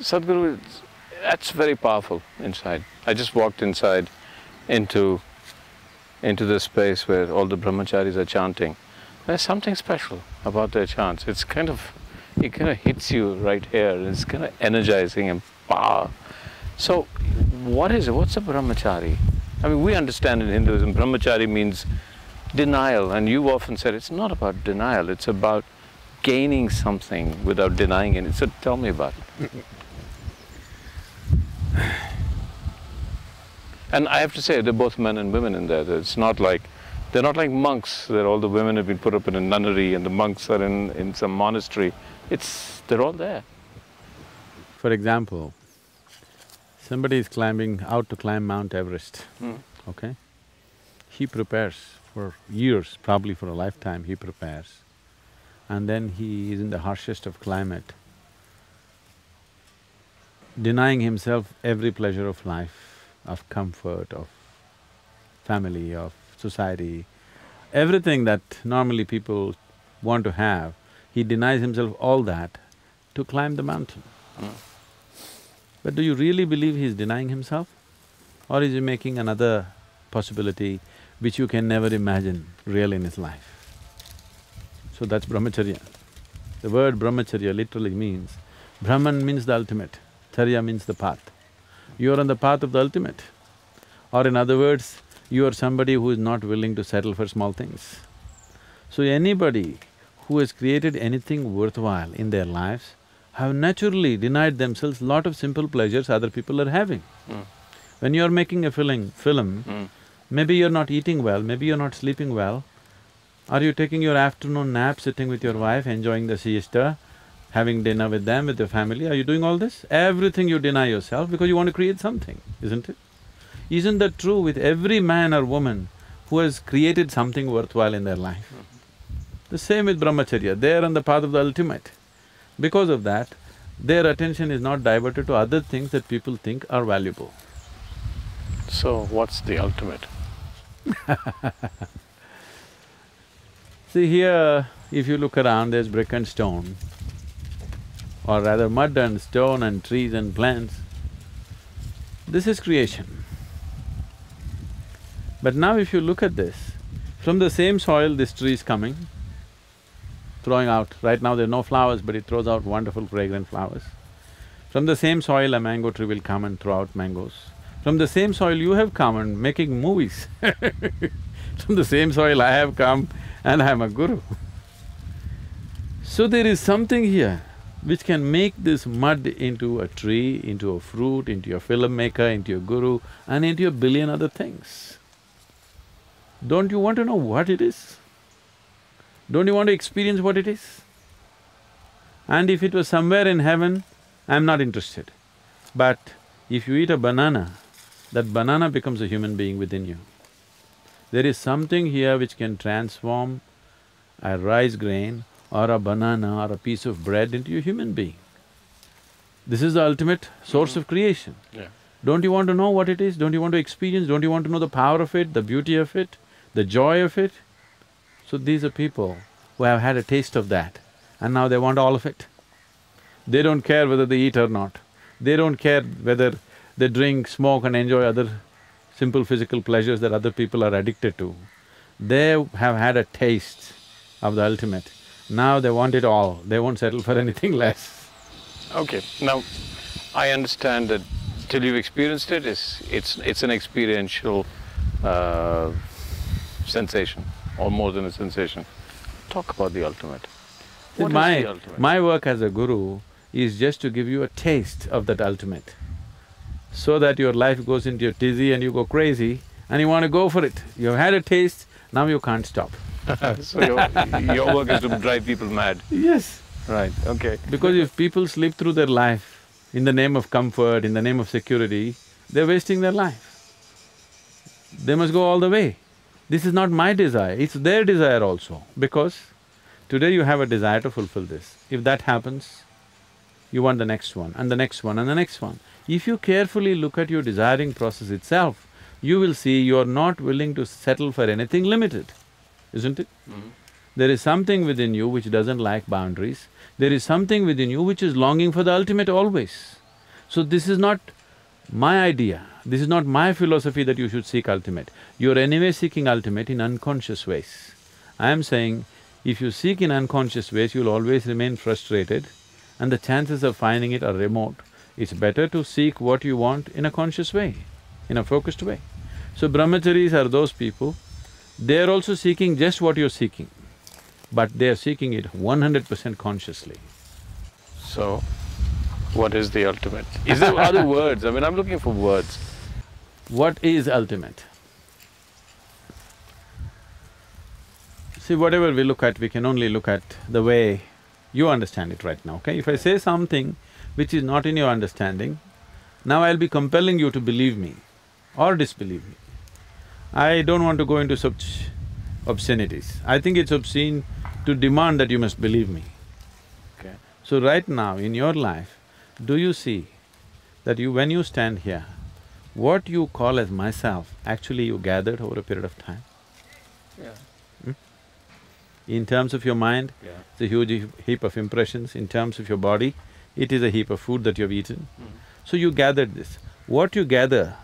Sadhguru, that's very powerful inside. I just walked inside into this space where all the brahmacharis are chanting. There's something special about their chants. It kind of hits you right here. It's kind of energizing and power. So, what is it? What's a brahmachari? I mean, we understand in Hinduism, brahmachari means denial, and you often said it's not about denial, it's about gaining something without denying it. So tell me about it. And I have to say, they're both men and women in there. It's not like, they're not like monks, that all the women have been put up in a nunnery and the monks are in some monastery. They're all there. For example, somebody is out to climb Mount Everest, okay? He prepares for years, probably for a lifetime he prepares. And then he is in the harshest of climate, denying himself every pleasure of life, of comfort, of family, of society, everything that normally people want to have, he denies himself all that to climb the mountain. But do you really believe he's denying himself? Or is he making another possibility which you can never imagine real in his life? So that's brahmacharya. The word brahmacharya literally means, Brahman means the ultimate, charya means the path. You are on the path of the ultimate. Or in other words, you are somebody who is not willing to settle for small things. So anybody who has created anything worthwhile in their lives have naturally denied themselves lot of simple pleasures other people are having. When you're making a film, maybe you're not eating well, maybe you're not sleeping well. Are you taking your afternoon nap, sitting with your wife, enjoying the siesta, having dinner with them, with your family? Are you doing all this? Everything you deny yourself because you want to create something, isn't it? Isn't that true with every man or woman who has created something worthwhile in their life? The same with brahmacharya, they are on the path of the ultimate. Because of that, their attention is not diverted to other things that people think are valuable. So, what's the ultimate? See here, if you look around, there's brick and stone, or rather mud and stone and trees and plants. This is creation. But now if you look at this, from the same soil this tree is coming, throwing out… right now there are no flowers, but it throws out wonderful fragrant flowers. From the same soil a mango tree will come and throw out mangoes. From the same soil you have come and making movies From the same soil I have come and I am a guru. So there is something here which can make this mud into a tree, into a fruit, into a filmmaker, into a guru and into a billion other things. Don't you want to know what it is? Don't you want to experience what it is? And if it was somewhere in heaven, I'm not interested. But if you eat a banana, that banana becomes a human being within you. There is something here which can transform a rice grain or a banana or a piece of bread into a human being. This is the ultimate source of creation. Don't you want to know what it is? Don't you want to experience? Don't you want to know the power of it, the beauty of it, the joy of it? So these are people who have had a taste of that and now they want all of it. They don't care whether they eat or not. They don't care whether they drink, smoke and enjoy other simple physical pleasures that other people are addicted to. They have had a taste of the ultimate. Now they want it all, they won't settle for anything less. Okay, now I understand that till you've experienced it, it's an experiential sensation, or more than a sensation. Talk about the ultimate. What is the ultimate? My work as a guru is just to give you a taste of that ultimate, so that your life goes into a tizzy and you go crazy and you want to go for it. You've had a taste, now you can't stop. So your work is to drive people mad? Yes. Right, okay. Because if people slip through their life in the name of comfort, in the name of security, they're wasting their life. They must go all the way. This is not my desire, it's their desire also, because today you have a desire to fulfill this. If that happens, you want the next one and the next one and the next one. If you carefully look at your desiring process itself, you will see you're not willing to settle for anything limited, isn't it? There is something within you which doesn't like boundaries, there is something within you which is longing for the ultimate always. So this is not my idea, this is not my philosophy that you should seek ultimate. You're anyway seeking ultimate in unconscious ways. I am saying, if you seek in unconscious ways, you'll always remain frustrated and the chances of finding it are remote. It's better to seek what you want in a conscious way, in a focused way. So brahmacharis are those people, they're also seeking just what you're seeking, but they're seeking it 100% consciously. So, what is the ultimate? Is there other words? I mean, I'm looking for words. What is ultimate? See, whatever we look at, we can only look at the way you understand it right now, okay? If I say something which is not in your understanding, now I'll be compelling you to believe me or disbelieve me. I don't want to go into such obscenities. I think it's obscene to demand that you must believe me. Okay. So right now in your life, do you see that when you stand here, what you call as myself, actually you gathered over a period of time? Yeah. In terms of your mind, Yeah. it's a huge heap of impressions. In terms of your body, it is a heap of food that you've eaten. So you gathered this. What you gather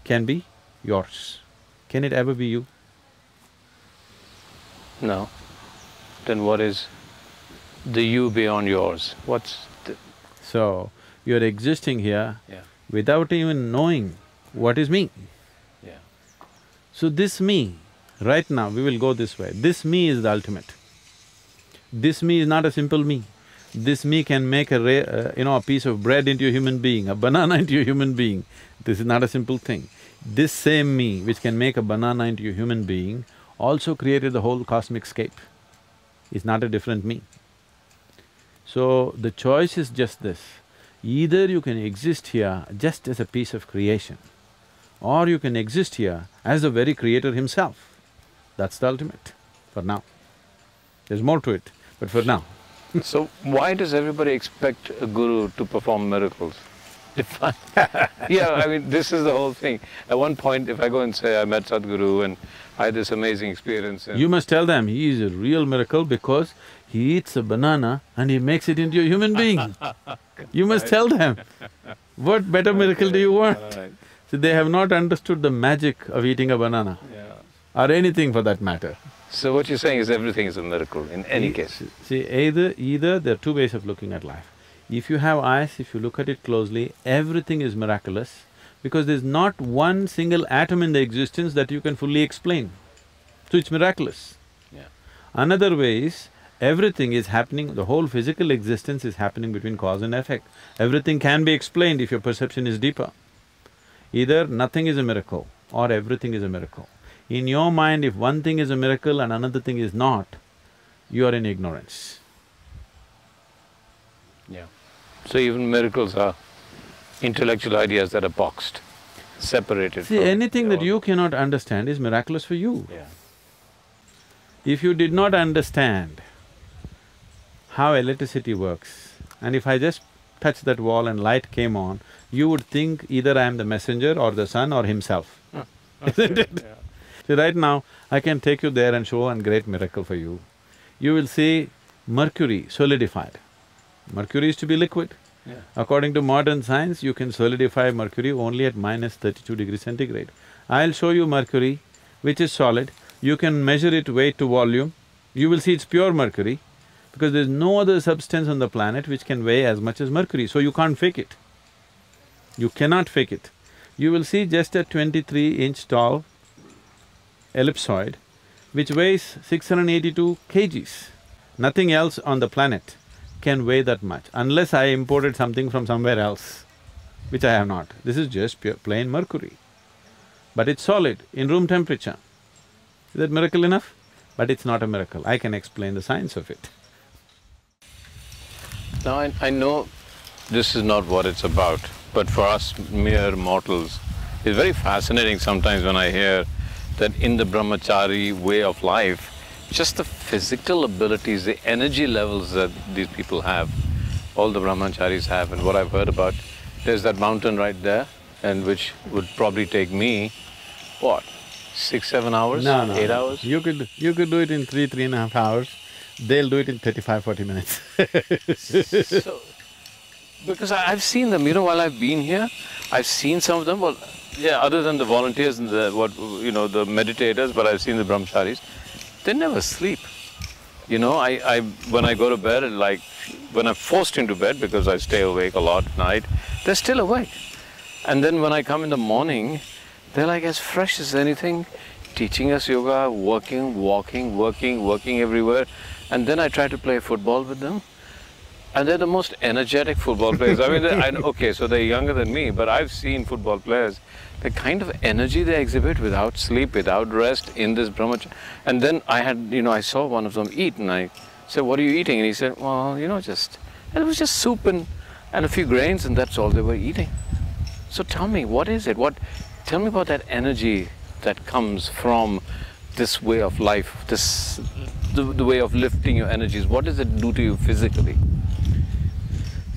can be yours. Can it ever be you? No. Then what is the you beyond yours? What's the… So, you're existing here Yeah. without even knowing what is me. Yeah. So this me, right now we will go this way, this me is the ultimate. This me is not a simple me. This me can make a piece of bread into a human being, a banana into a human being. This is not a simple thing. This same me which can make a banana into a human being also created the whole cosmic scape. It's not a different me. So the choice is just this, either you can exist here just as a piece of creation, or you can exist here as the very creator himself. That's the ultimate, for now. There's more to it, but for now. So, why does everybody expect a guru to perform miracles? Yeah, I mean, this is the whole thing. At one point, if I go and say I met Sadhguru and I had this amazing experience and… You must tell them he is a real miracle because he eats a banana and he makes it into a human being. You must tell them. What better miracle do you want? Right. So they have not understood the magic of eating a banana, or anything for that matter. So what you're saying is everything is a miracle in any case. See, either there are two ways of looking at life. If you have eyes, if you look at it closely, everything is miraculous because there's not one single atom in the existence that you can fully explain. So it's miraculous. Yeah. Another way is, everything is happening, the whole physical existence is happening between cause and effect. Everything can be explained if your perception is deeper. Either nothing is a miracle or everything is a miracle. In your mind, if one thing is a miracle and another thing is not, you are in ignorance. Yeah. So even miracles are intellectual ideas that are boxed, separated See, from… anything that you cannot understand is miraculous for you. Yeah. If you did not understand how electricity works, and if I just touched that wall and light came on, you would think either I am the messenger or the sun or himself, isn't it? Yeah. See, right now, I can take you there and show a great miracle for you. You will see mercury solidified. Mercury is to be liquid. Yeah. According to modern science, you can solidify mercury only at -32°C. I'll show you mercury, which is solid. You can measure it weight to volume. You will see it's pure mercury, because there's no other substance on the planet which can weigh as much as mercury, so you can't fake it. You cannot fake it. You will see just a 23-inch tall ellipsoid, which weighs 682 kgs. Nothing else on the planet can weigh that much, unless I imported something from somewhere else, which I have not. This is just pure, plain mercury. But it's solid, in room temperature. Is that miracle enough? But it's not a miracle, I can explain the science of it. Now I know this is not what it's about, but for us mere mortals, it's very fascinating sometimes when I hear that in the brahmachari way of life, just the physical abilities, the energy levels that these people have, all the brahmacharis have, and what I've heard about, there's that mountain right there, and which would probably take me, what, 6–7 hours? No. 8 hours? You could do it in 3–3.5 hours. They'll do it in 35–40 minutes. So, Because I've seen them, while I've been here, I've seen some of them, well, yeah, other than the volunteers and the meditators, but I've seen the brahmacharis, they never sleep. When I go to bed, like, when I'm forced into bed, because I stay awake a lot at night, they're still awake. And then when I come in the morning, they're like as fresh as anything, teaching us yoga, working, walking, working everywhere. And then I try to play football with them. And they're the most energetic football players. I mean, okay, so they're younger than me, but I've seen football players, the kind of energy they exhibit without sleep, without rest in this brahmacharya. And then I saw one of them eat, and I said, "What are you eating?" And he said, "Well, and it was just soup and a few grains, and that's all they were eating." So tell me, what is it? Tell me about that energy that comes from this way of life, the way of lifting your energies. What does it do to you physically?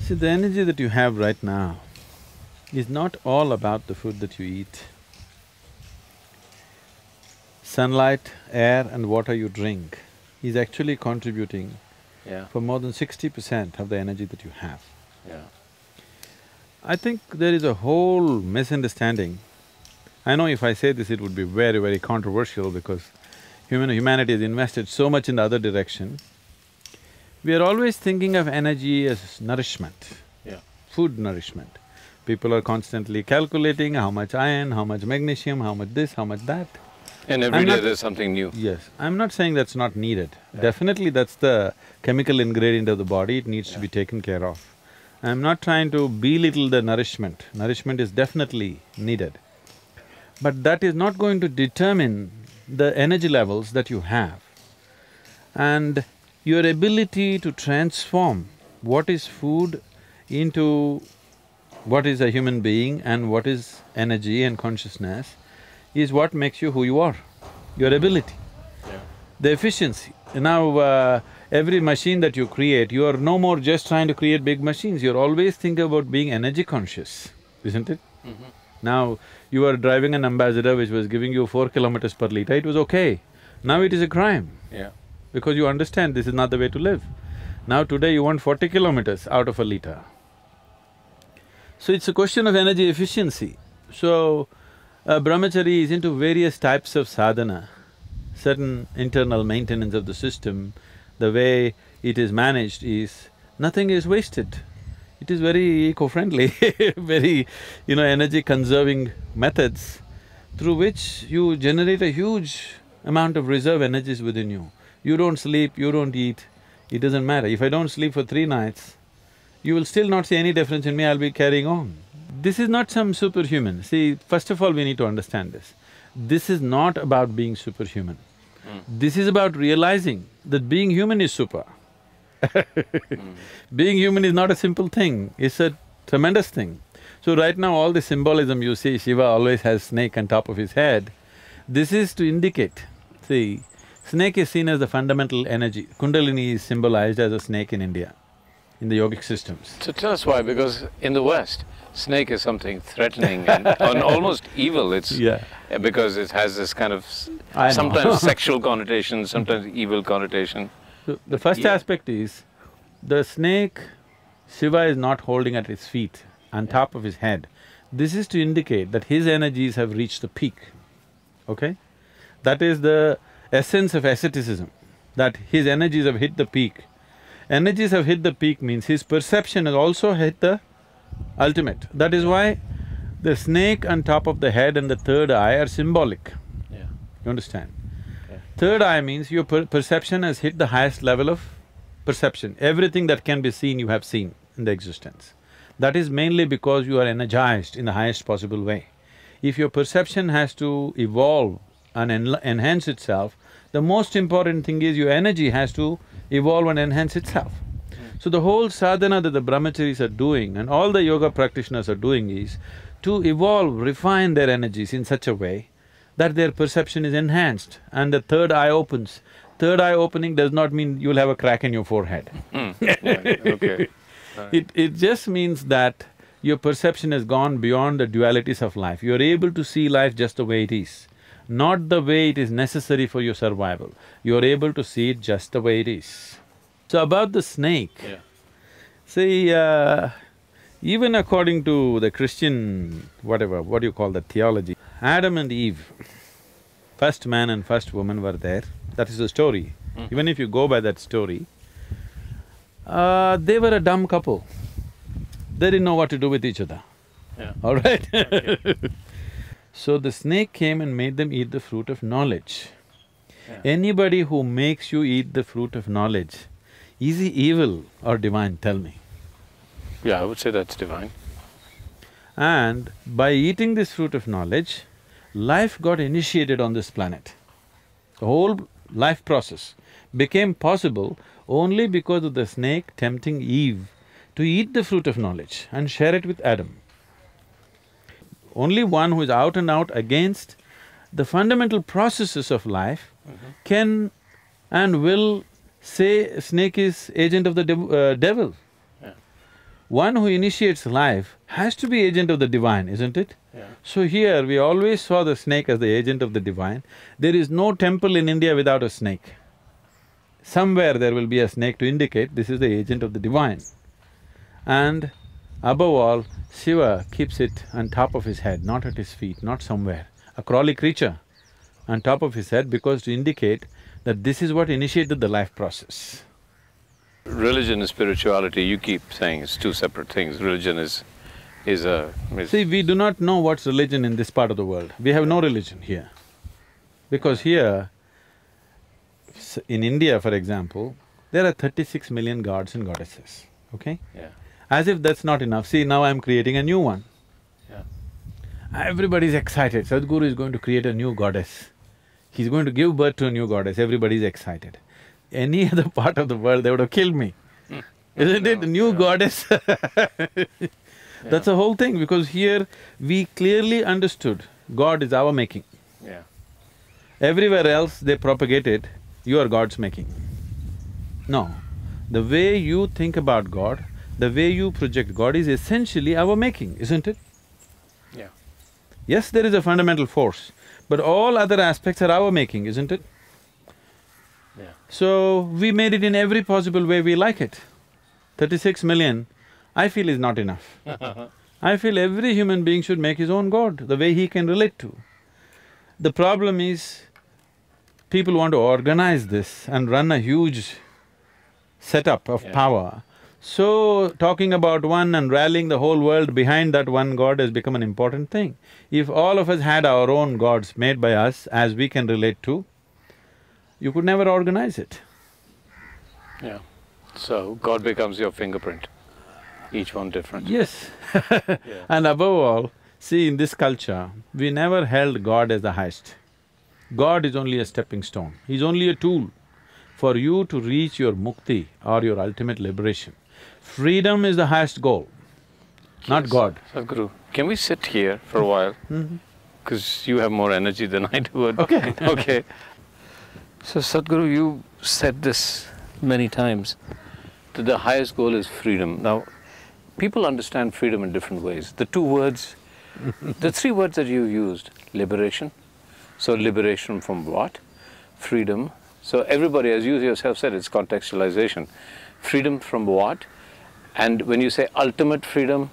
See, the energy that you have right now is not all about the food that you eat. Sunlight, air and water you drink is actually contributing for more than 60% of the energy that you have. Yeah. I think there is a whole misunderstanding. I know if I say this, it would be very, very controversial because humanity has invested so much in the other direction. We are always thinking of energy as nourishment, food nourishment. People are constantly calculating how much iron, how much magnesium, how much this, how much that. And every day there's something new. Yes, I'm not saying that's not needed. Definitely that's the chemical ingredient of the body, it needs to be taken care of. I'm not trying to belittle the nourishment. Nourishment is definitely needed. But that is not going to determine the energy levels that you have. And your ability to transform what is food into what is a human being and what is energy and consciousness is what makes you who you are, your ability. The efficiency. Now, every machine that you create, you are no more just trying to create big machines, you're always thinking about being energy conscious, isn't it? Now, you are driving an Ambassador which was giving you 4 kilometers per liter, it was okay. Now it is a crime. Because you understand this is not the way to live. Now today you want 40 kilometers out of a liter. So it's a question of energy efficiency. So, a brahmachari is into various types of sadhana, certain internal maintenance of the system. The way it is managed is, nothing is wasted. It is very eco-friendly, very, energy-conserving methods through which you generate a huge amount of reserve energies within you. You don't sleep, you don't eat, it doesn't matter. If I don't sleep for 3 nights, you will still not see any difference in me, I'll be carrying on. This is not some superhuman. See, first of all, we need to understand this. This is not about being superhuman. This is about realizing that being human is super. Being human is not a simple thing, it's a tremendous thing. So right now, all the symbolism you see, Shiva always has snake on top of his head, this is to indicate, see, snake is seen as the fundamental energy. Kundalini is symbolized as a snake in India, in the yogic systems. So tell us why, because in the West, snake is something threatening and almost evil. It's because it has this kind of sometimes sexual connotation, sometimes evil connotation. So the first aspect is, the snake, Shiva is not holding at his feet, on top of his head. This is to indicate that his energies have reached the peak, okay? That is the essence of asceticism, that his energies have hit the peak. Energies have hit the peak means his perception has also hit the ultimate. That is why the snake on top of the head and the third eye are symbolic. You understand? Third eye means your perception has hit the highest level of perception. Everything that can be seen, you have seen in the existence. That is mainly because you are energized in the highest possible way. If your perception has to evolve and enhance itself, the most important thing is your energy has to evolve and enhance itself. So the whole sadhana that the brahmacharis are doing and all the yoga practitioners are doing is to evolve, refine their energies in such a way that their perception is enhanced and the third eye opens. Third eye opening does not mean you'll have a crack in your forehead. Okay. It just means that your perception has gone beyond the dualities of life. You're able to see life just the way it is, not the way it is necessary for your survival. You're able to see it just the way it is. So about the snake, see, Even according to the Christian, whatever, what do you call that theology, Adam and Eve, first man and first woman were there, that is the story. Even if you go by that story, they were a dumb couple. They didn't know what to do with each other. Yeah. All right? Okay. So the snake came and made them eat the fruit of knowledge. Yeah. Anybody who makes you eat the fruit of knowledge, is he evil or divine, tell me? Yeah, I would say that's divine. And by eating this fruit of knowledge, life got initiated on this planet. The whole life process became possible only because of the snake tempting Eve to eat the fruit of knowledge and share it with Adam. Only one who is out and out against the fundamental processes of life can and will say snake is agent of the devil. Yeah. One who initiates life has to be agent of the divine, isn't it? Yeah. So here we always saw the snake as the agent of the divine. There is no temple in India without a snake. Somewhere there will be a snake to indicate this is the agent of the divine. And above all, Shiva keeps it on top of his head, not at his feet, not somewhere. A crawly creature on top of his head because to indicate that this is what initiated the life process. Religion and spirituality, you keep saying it's two separate things. Religion is See, we do not know what's religion in this part of the world. We have no religion here. Because here, in India, for example, there are 36 million gods and goddesses, okay? Yeah. As if that's not enough, see, now I'm creating a new one. Yeah. Everybody's excited, Sadhguru is going to create a new goddess. He's going to give birth to a new goddess, everybody's excited. Any other part of the world, they would have killed me. Isn't it? A new goddess That's the whole thing, because here we clearly understood God is our making. Yeah. Everywhere else they propagated, you are God's making. No, the way you think about God, the way you project God is essentially our making, isn't it? Yeah. Yes, there is a fundamental force, but all other aspects are our making, isn't it? Yeah. So, we made it in every possible way we like it. 36 million, I feel is not enough. I feel every human being should make his own God, the way he can relate to. The problem is, people want to organize this and run a huge setup of power. So, talking about one and rallying the whole world behind that one God has become an important thing. If all of us had our own gods made by us as we can relate to, you could never organize it. Yeah. So, God becomes your fingerprint, each one different. Yes. Yeah. And above all, see, in this culture, we never held God as the highest. God is only a stepping stone, He's only a tool for you to reach your mukti or your ultimate liberation. Freedom is the highest goal, not God. Sadhguru, can we sit here for a while? Because you have more energy than I do. Okay. Okay. So Sadhguru, you said this many times, that the highest goal is freedom. Now, people understand freedom in different ways. The two words, the three words that you used, liberation. So liberation from what? Freedom. So everybody, as you yourself said, it's contextualization. Freedom from what? And when you say ultimate freedom,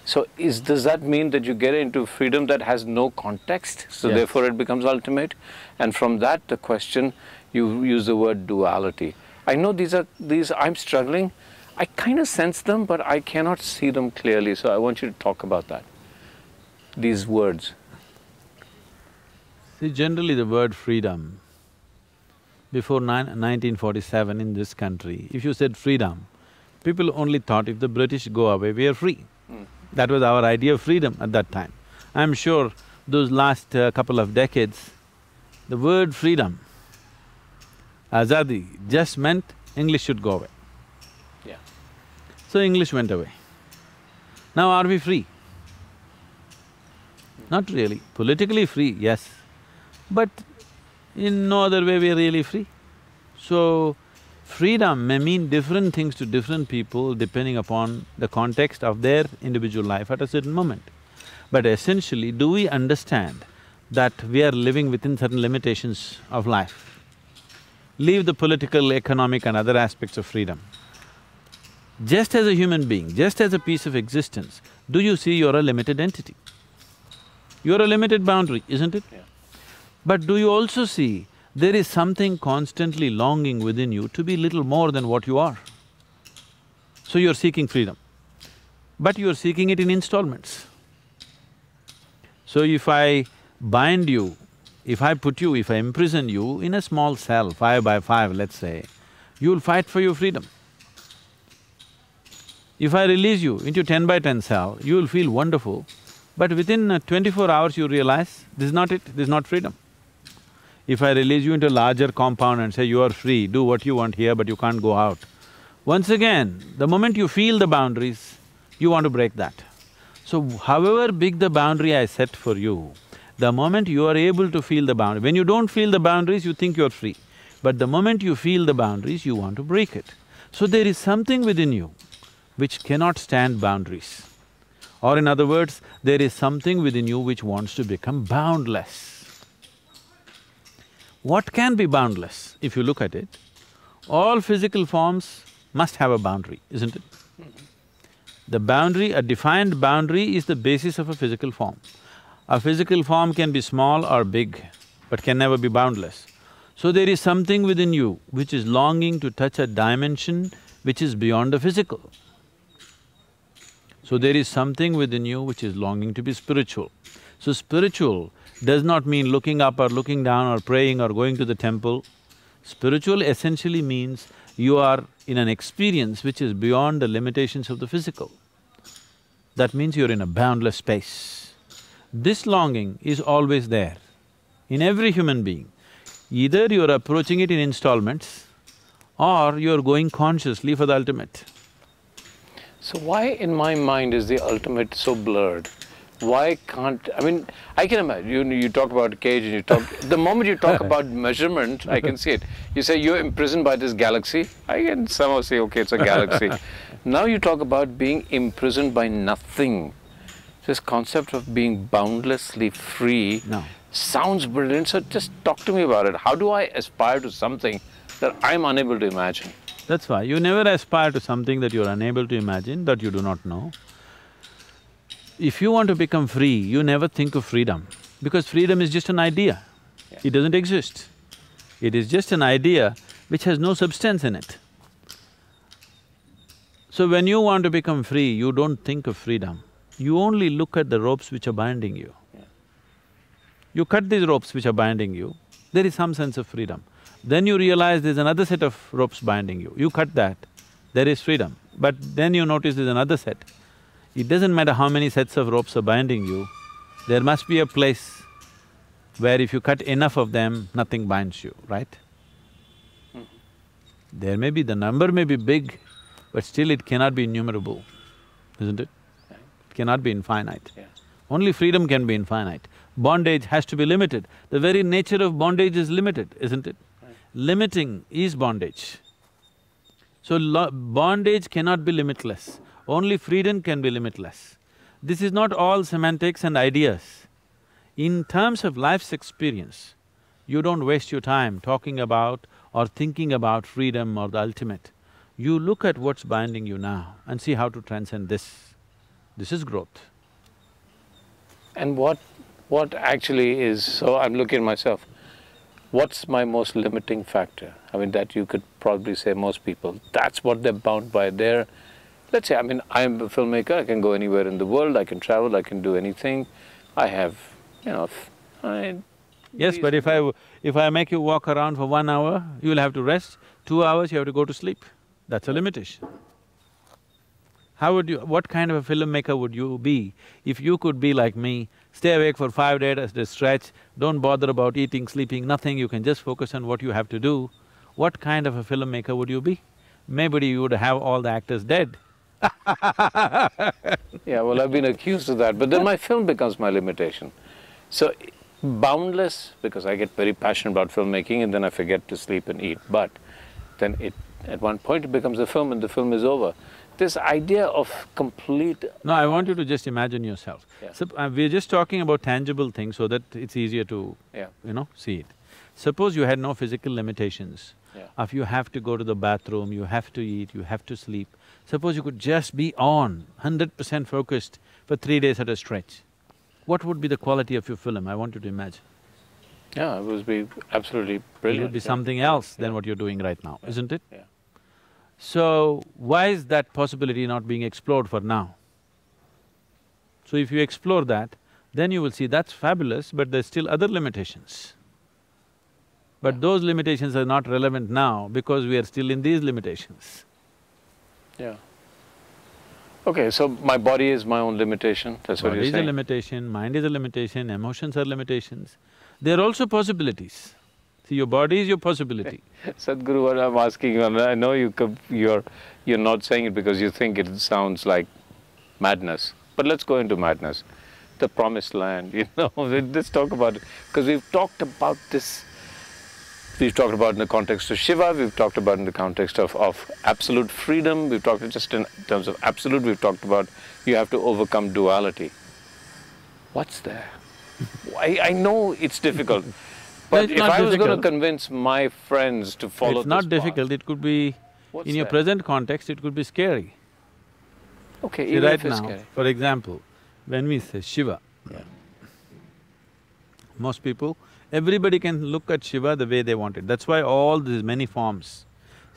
so does that mean that you get into freedom that has no context, so Yes. therefore it becomes ultimate? And from that, the question, you use the word duality. I know I'm struggling, I kind of sense them, but I cannot see them clearly, so I want you to talk about that, these words. See, generally the word freedom, before 1947 in this country, if you said freedom, people only thought if the British go away, we are free. That was our idea of freedom at that time. I'm sure those last couple of decades, the word freedom, azadi, just meant English should go away. Yeah. So English went away. Now are we free? Not really. Politically free, yes, but in no other way we are really free. So, freedom may mean different things to different people depending upon the context of their individual life at a certain moment. But essentially, do we understand that we are living within certain limitations of life? Leave the political, economic and other aspects of freedom. Just as a human being, just as a piece of existence, do you see you're a limited entity? You're a limited boundary, isn't it? Yeah. But do you also see there is something constantly longing within you to be little more than what you are? So you're seeking freedom, but you're seeking it in installments. So if I bind you, if I imprison you in a small cell, 5 by 5, let's say, you'll fight for your freedom. If I release you into 10 by 10 cell, you'll feel wonderful, but within 24 hours you realize, this is not it, this is not freedom. If I release you into a larger compound and say, you are free, do what you want here but you can't go out, once again, the moment you feel the boundaries, you want to break that. So however big the boundary I set for you, the moment you are able to feel the boundary, when you don't feel the boundaries, you think you're free. But the moment you feel the boundaries, you want to break it. So there is something within you which cannot stand boundaries. Or in other words, there is something within you which wants to become boundless. What can be boundless? If you look at it, all physical forms must have a boundary, isn't it? The boundary, a defined boundary is the basis of a physical form. A physical form can be small or big, but can never be boundless. So there is something within you which is longing to touch a dimension which is beyond the physical. So there is something within you which is longing to be spiritual. So spiritual does not mean looking up or looking down or praying or going to the temple. Spiritual essentially means you are in an experience which is beyond the limitations of the physical. That means you're in a boundless space. This longing is always there in every human being. Either you're approaching it in installments or you're going consciously for the ultimate. So why in my mind is the ultimate so blurred? Why can't… I mean, I can imagine, you talk about a cage and you talk… the moment you talk about measurement, I can see it. You say you're imprisoned by this galaxy, I can somehow say, okay, it's a galaxy. Now you talk about being imprisoned by nothing. This concept of being boundlessly free sounds brilliant, so just talk to me about it. How do I aspire to something that I'm unable to imagine? That's why you never aspire to something that you're unable to imagine, that you do not know. If you want to become free, you never think of freedom, because freedom is just an idea. Yeah. It doesn't exist. It is just an idea which has no substance in it. So when you want to become free, you don't think of freedom. You only look at the ropes which are binding you. Yeah. You cut these ropes which are binding you, there is some sense of freedom. Then you realize there's another set of ropes binding you, you cut that, there is freedom. But then you notice there's another set. It doesn't matter how many sets of ropes are binding you, there must be a place where if you cut enough of them, nothing binds you, right? There may be… the number may be big, but still it cannot be innumerable, isn't it? It cannot be infinite. Yeah. Only freedom can be infinite. Bondage has to be limited. The very nature of bondage is limited, isn't it? Limiting is bondage. So bondage cannot be limitless, only freedom can be limitless. This is not all semantics and ideas. In terms of life's experience, you don't waste your time talking about or thinking about freedom or the ultimate. You look at what's binding you now and see how to transcend this. This is growth. And what actually is… so I'm looking at myself, what's my most limiting factor? I mean, that you could probably say most people, that's what they're bound by. They're… let's say, I mean, I'm a filmmaker, I can go anywhere in the world, I can travel, I can do anything. I have, Yes, but if I make you walk around for 1 hour, you'll have to rest. 2 hours, you have to go to sleep. That's a limitation. How would you… what kind of a filmmaker would you be if you could be like me, stay awake for 5 days at a stretch, don't bother about eating, sleeping, nothing, you can just focus on what you have to do? What kind of a filmmaker would you be? Maybe you would have all the actors dead. Yeah, well, I've been accused of that, but then my film becomes my limitation. So, boundless, because I get very passionate about filmmaking and then I forget to sleep and eat, but then at one point it becomes a film and the film is over. This idea of complete… No, I want you to just imagine yourself. Yeah. So, we're just talking about tangible things so that it's easier to, see it. Suppose you had no physical limitations. Yeah. If you have to go to the bathroom, you have to eat, you have to sleep. Suppose you could just be on, 100% focused for 3 days at a stretch. What would be the quality of your film? I want you to imagine. Yeah, it would be absolutely brilliant. It would be something else than what you're doing right now, isn't it? Yeah. So, why is that possibility not being explored for now? So if you explore that, then you will see that's fabulous, but there's still other limitations. But those limitations are not relevant now because we are still in these limitations. Yeah. Okay, so my body is my own limitation, that's what you're saying? Body is a limitation, mind is a limitation, emotions are limitations. They're also possibilities. See, your body is your possibility. Sadhguru, what I'm asking you, and I know you're not saying it because you think it sounds like madness, but let's go into madness. The promised land, let's talk about it, because we've talked about this. We've talked about it in the context of Shiva, we've talked about it in the context of absolute freedom, we've talked just in terms of absolute, we've talked about you have to overcome duality. What's there? I know it's difficult, but if I was going to convince my friends to follow this It's not difficult, it could be… in your present context, it could be scary. Okay, See, even right if it's now, scary. for example, when we say Shiva, most people, everybody can look at Shiva the way they want it. That's why all these many forms.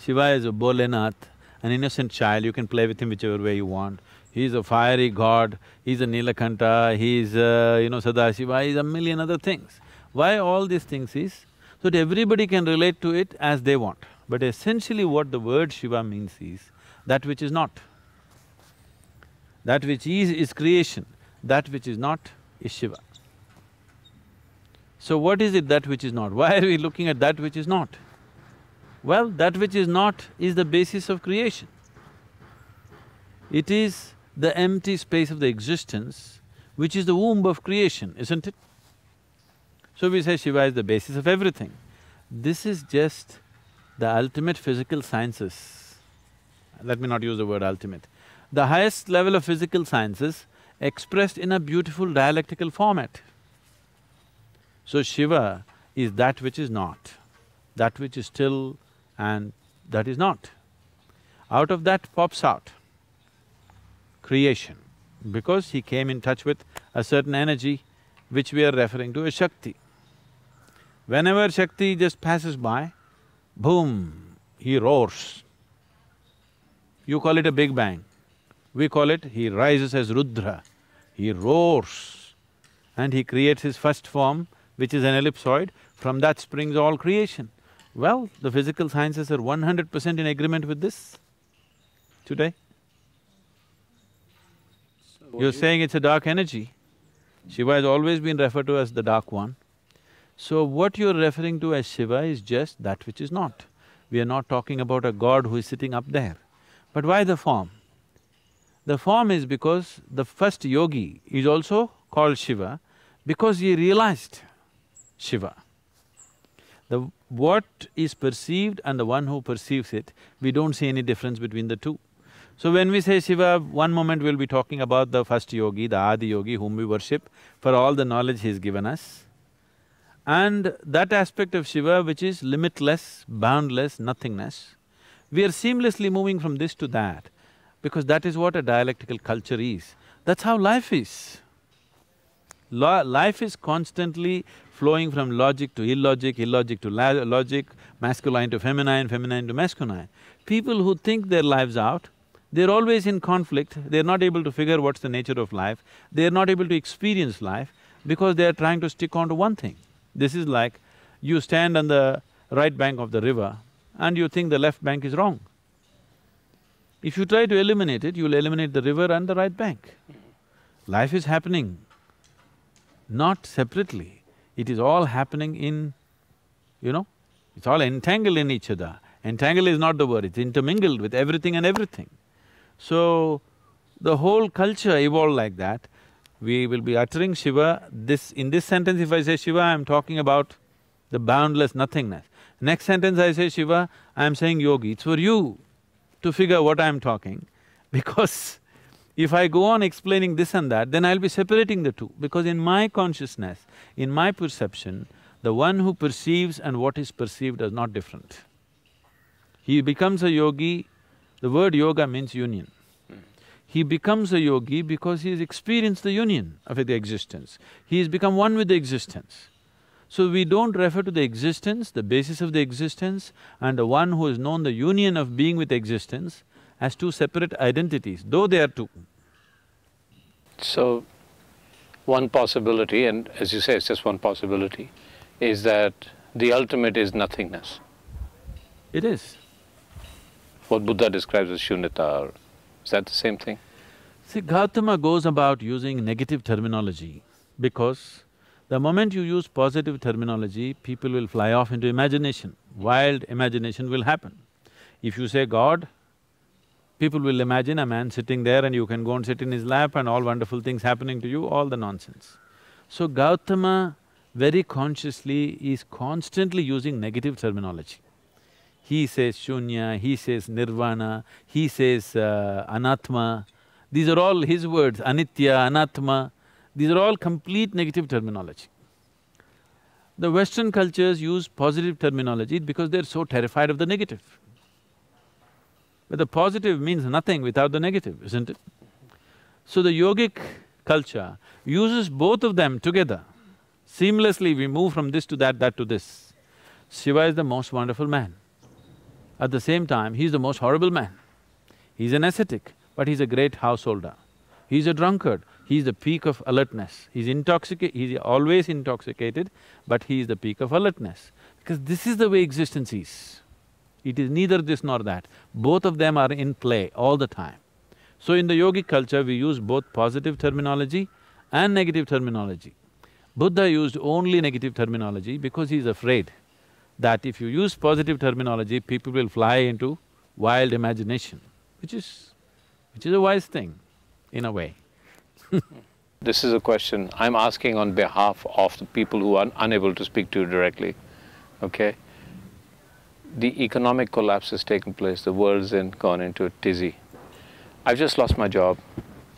Shiva is a Bholenath, an innocent child, you can play with him whichever way you want. He's a fiery god, he's a Nilakanta, he's Sadashiva, he's a million other things. Why all these things is, so that everybody can relate to it as they want. But essentially what the word Shiva means is, that which is not. That which is creation, that which is not is Shiva. So what is it that which is not? Why are we looking at that which is not? Well, that which is not is the basis of creation. It is the empty space of the existence which is the womb of creation, isn't it? So we say Shiva is the basis of everything. This is just the ultimate physical sciences. Let me not use the word ultimate. The highest level of physical sciences expressed in a beautiful dialectical format. So Shiva is that which is not, that which is still and that is not. Out of that pops out creation, because he came in touch with a certain energy which we are referring to as Shakti. Whenever Shakti just passes by, boom, he roars. You call it a big bang. We call it, he rises as Rudra. He roars and he creates his first form, which is an ellipsoid. From that springs all creation. Well, the physical sciences are 100% in agreement with this today. You're saying it's a dark energy. Shiva has always been referred to as the dark one. So what you're referring to as Shiva is just that which is not. We are not talking about a god who is sitting up there. But why the form? The form is because the first yogi is also called Shiva because he realized Shiva. What is perceived and the one who perceives it, we don't see any difference between the two. So when we say Shiva, one moment we'll be talking about the first yogi, the Adi yogi whom we worship for all the knowledge he's given us. And that aspect of Shiva which is limitless, boundless, nothingness, we are seamlessly moving from this to that because that is what a dialectical culture is. That's how life is. Life is constantly flowing from logic to illogic, illogic to logic, masculine to feminine, feminine to masculine. People who think their lives out, they're always in conflict, they're not able to figure what's the nature of life, they're not able to experience life because they're trying to stick on to one thing. This is like, you stand on the right bank of the river and you think the left bank is wrong. If you try to eliminate it, you'll eliminate the river and the right bank. Life is happening not separately, it is all happening in, it's all entangled in each other. Entangled is not the word, it's intermingled with everything and everything. So, the whole culture evolved like that. We will be uttering Shiva, in this sentence if I say Shiva, I'm talking about the boundless nothingness. Next sentence I say Shiva, I'm saying yogi. It's for you to figure what I'm talking, because if I go on explaining this and that, then I'll be separating the two, because in my consciousness, in my perception, the one who perceives and what is perceived are not different. He becomes a yogi The word yoga means union. He becomes a yogi because he has experienced the union of the existence. He has become one with the existence. So we don't refer to the existence, the basis of the existence, and the one who has known the union of being with existence as two separate identities, though they are two. So, one possibility, and as you say, it's just one possibility, is that the ultimate is nothingness. It is. What Buddha describes as shunyata, or is that the same thing? See, Gautama goes about using negative terminology because the moment you use positive terminology, people will fly off into imagination, wild imagination will happen. If you say God, people will imagine a man sitting there and you can go and sit in his lap and all wonderful things happening to you, all the nonsense. So Gautama very consciously is constantly using negative terminology. He says shunya, he says nirvana, he says anatma. These are all his words, anitya, anatma. These are all complete negative terminology. The Western cultures use positive terminology because they're so terrified of the negative. But the positive means nothing without the negative, isn't it? So the yogic culture uses both of them together. Seamlessly we move from this to that to this. Shiva is the most wonderful man. At the same time, he's the most horrible man. He's an ascetic, but he's a great householder. He's a drunkard, he's the peak of alertness. He's always intoxicated, but he is the peak of alertness. Because this is the way existence is. It is neither this nor that. Both of them are in play all the time. So in the yogic culture, we use both positive terminology and negative terminology. Buddha used only negative terminology because he's afraid that if you use positive terminology, people will fly into wild imagination, which is a wise thing, in a way. This is a question I'm asking on behalf of the people who are unable to speak to you directly, okay? The economic collapse has taken place, the world's gone into a tizzy. I've just lost my job,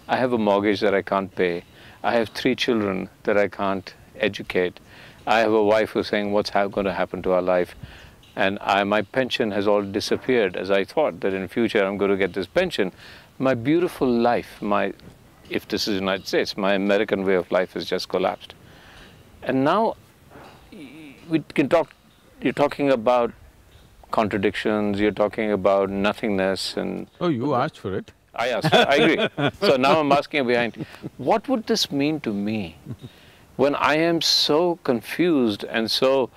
I have a mortgage that I can't pay, I have 3 children that I can't educate, I have a wife who's saying, what's going to happen to our life? And my pension has all disappeared, as I thought that in future I'm going to get this pension. My beautiful life, if this is the United States, my American way of life has just collapsed. And now you're talking about contradictions, you're talking about nothingness and… Oh, you asked for it. I asked, I agree. So now I'm asking behind, what would this mean to me when I am so confused and so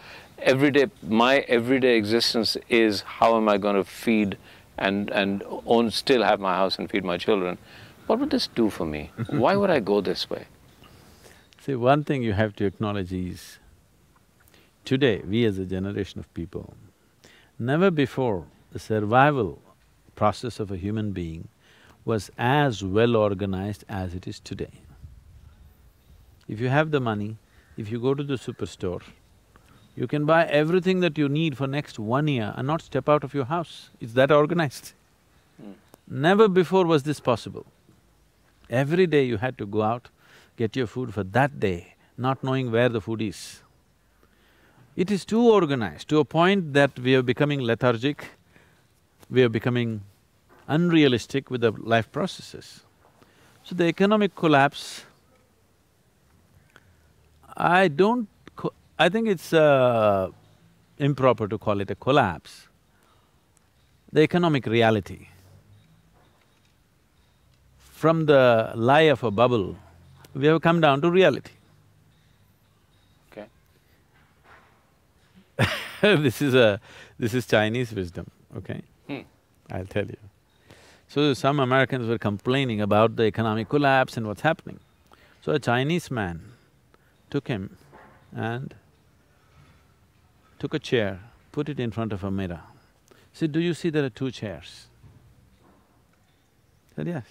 my everyday existence is how am I going to feed and still have my house and feed my children? What would this do for me? Why would I go this way? See, one thing you have to acknowledge is, today, we as a generation of people, never before the survival process of a human being was as well organized as it is today. If you have the money, if you go to the superstore, you can buy everything that you need for next 1 year and not step out of your house. It's that organized. Never before was this possible. Every day you had to go out, get your food for that day, not knowing where the food is. It is too organized to a point that we are becoming lethargic, we are becoming unrealistic with the life processes. So the economic collapse, I think it's improper to call it a collapse. The economic reality. From the lie of a bubble, we have come down to reality. Okay. This is Chinese wisdom, okay? I'll tell you. So some Americans were complaining about the economic collapse and what's happening. So a Chinese man took him and took a chair, put it in front of a mirror. Said, do you see there are 2 chairs? Said, yes.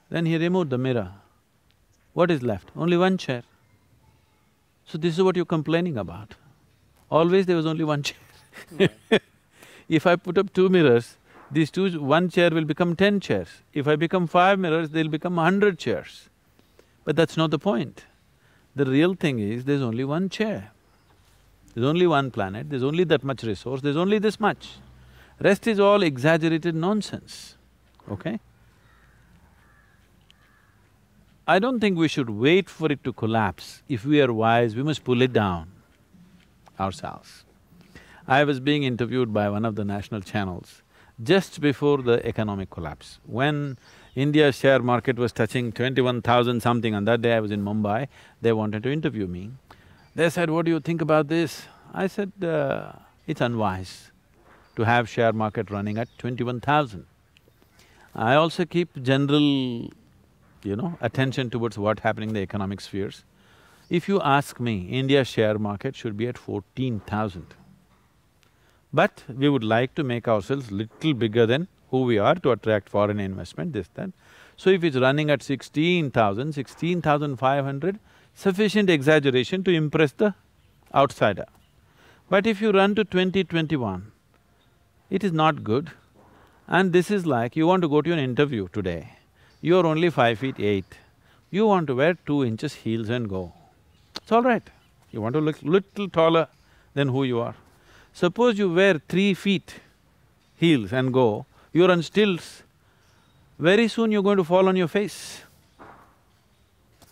Then he removed the mirror. What is left? Only 1 chair. So this is what you're complaining about. Always there was only 1 chair. If I put up 2 mirrors, one chair will become 10 chairs. If I become 5 mirrors, they'll become 100 chairs. But that's not the point. The real thing is, there's only 1 chair. There's only 1 planet, there's only that much resource, there's only this much. Rest is all exaggerated nonsense, okay? I don't think we should wait for it to collapse. If we are wise, we must pull it down ourselves. I was being interviewed by one of the national channels just before the economic collapse. When India's share market was touching 21,000 something, on that day I was in Mumbai, they wanted to interview me. They said, "What do you think about this?" I said, "It's unwise to have share market running at 21,000. I also keep general, attention towards what's happening in the economic spheres. If you ask me, India's share market should be at 14,000. But we would like to make ourselves little bigger than who we are to attract foreign investment, this, that. So if it's running at 16,000, 16,500, sufficient exaggeration to impress the outsider. But if you run to 2021, it is not good. And this is like, you want to go to an interview today, you're only 5'8", you want to wear 2 inches heels and go. It's all right, you want to look little taller than who you are. Suppose you wear 3 feet heels and go, you're on stilts, very soon you're going to fall on your face.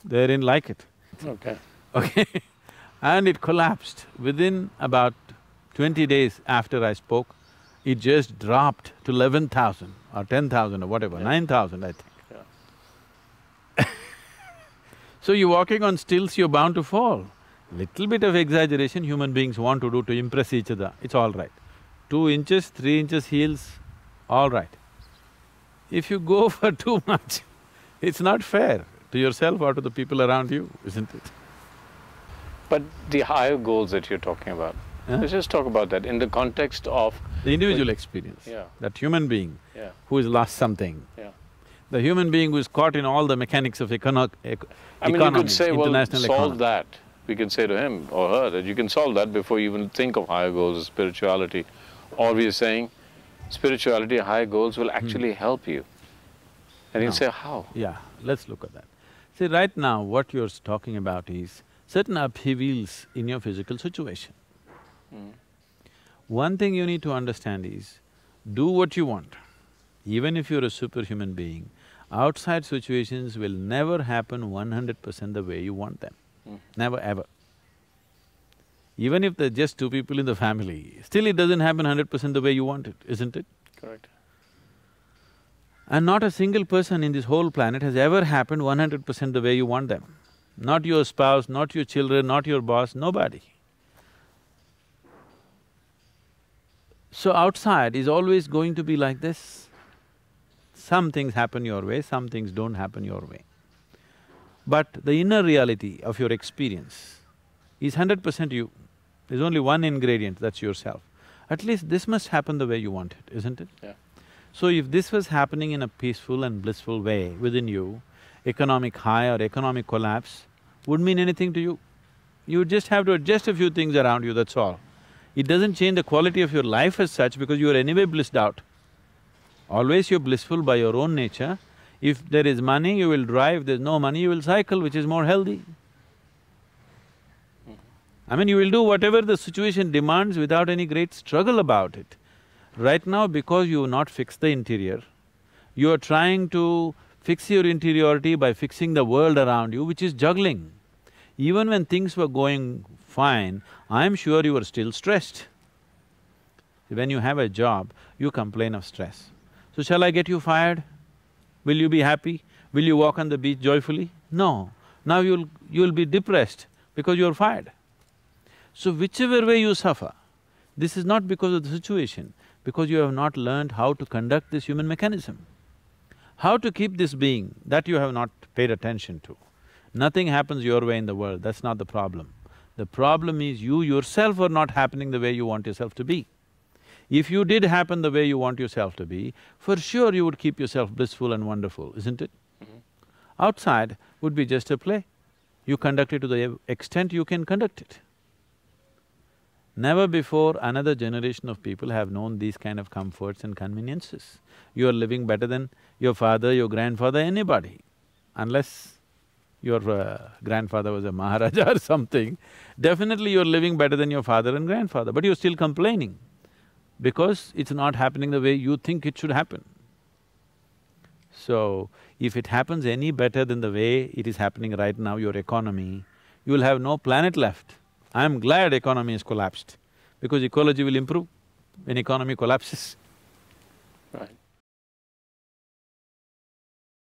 They didn't like it. Okay. Okay. And it collapsed. Within about 20 days after I spoke, it just dropped to 11,000 or 10,000 or whatever, 9,000 I think. Yeah. So you're walking on stilts, you're bound to fall. Little bit of exaggeration human beings want to do to impress each other, it's all right. 2 inches, 3 inches heels, all right. If you go for too much, it's not fair to yourself or to the people around you, isn't it? But the higher goals that you're talking about, let's just talk about that in the context of… The individual experience, Yeah. that human being Yeah. who has lost something, Yeah. the human being who is caught in all the mechanics of I mean, you economy, could say, well, international solve economy. that. We can say to him or her that you can solve that before you even think of higher goals of spirituality. Or we are saying, spirituality, higher goals will actually help you. And you No. say, how? Yeah, let's look at that. See, right now what you're talking about is certain upheavals in your physical situation. One thing you need to understand is, do what you want. Even if you're a superhuman being, outside situations will never happen 100% the way you want them. Never ever. Even if there's just 2 people in the family, still it doesn't happen 100% the way you want it, isn't it? Correct. And not a single person in this whole planet has ever happened 100% the way you want them. Not your spouse, not your children, not your boss, nobody. So outside is always going to be like this. Some things happen your way, some things don't happen your way. But the inner reality of your experience is 100% you. There's only one ingredient, that's yourself. At least this must happen the way you want it, isn't it? Yeah. So if this was happening in a peaceful and blissful way within you, economic high or economic collapse wouldn't mean anything to you. You just have to adjust a few things around you, that's all. It doesn't change the quality of your life as such because you are anyway blissed out. Always you're blissful by your own nature. If there is money, you will drive, there's no money, you will cycle, which is more healthy. I mean, you will do whatever the situation demands without any great struggle about it. Right now, because you have not fixed the interior, you are trying to fix your interiority by fixing the world around you, which is juggling. Even when things were going fine, I'm sure you were still stressed. When you have a job, you complain of stress. So shall I get you fired? Will you be happy? Will you walk on the beach joyfully? No. Now you'll be depressed because you're fired. So whichever way you suffer, this is not because of the situation, because you have not learned how to conduct this human mechanism. How to keep this being, that you have not paid attention to. Nothing happens your way in the world, that's not the problem. The problem is you yourself are not happening the way you want yourself to be. If you did happen the way you want yourself to be, for sure you would keep yourself blissful and wonderful, isn't it? Outside would be just a play. You conduct it to the extent you can conduct it. Never before another generation of people have known these kind of comforts and conveniences. You are living better than your father, your grandfather, anybody. Unless your grandfather was a Maharaja or something, definitely you're living better than your father and grandfather, but you're still complaining. because it's not happening the way you think it should happen. So, if it happens any better than the way it is happening right now, your economy, you will have no planet left. I'm glad economy has collapsed, because ecology will improve when economy collapses. Right.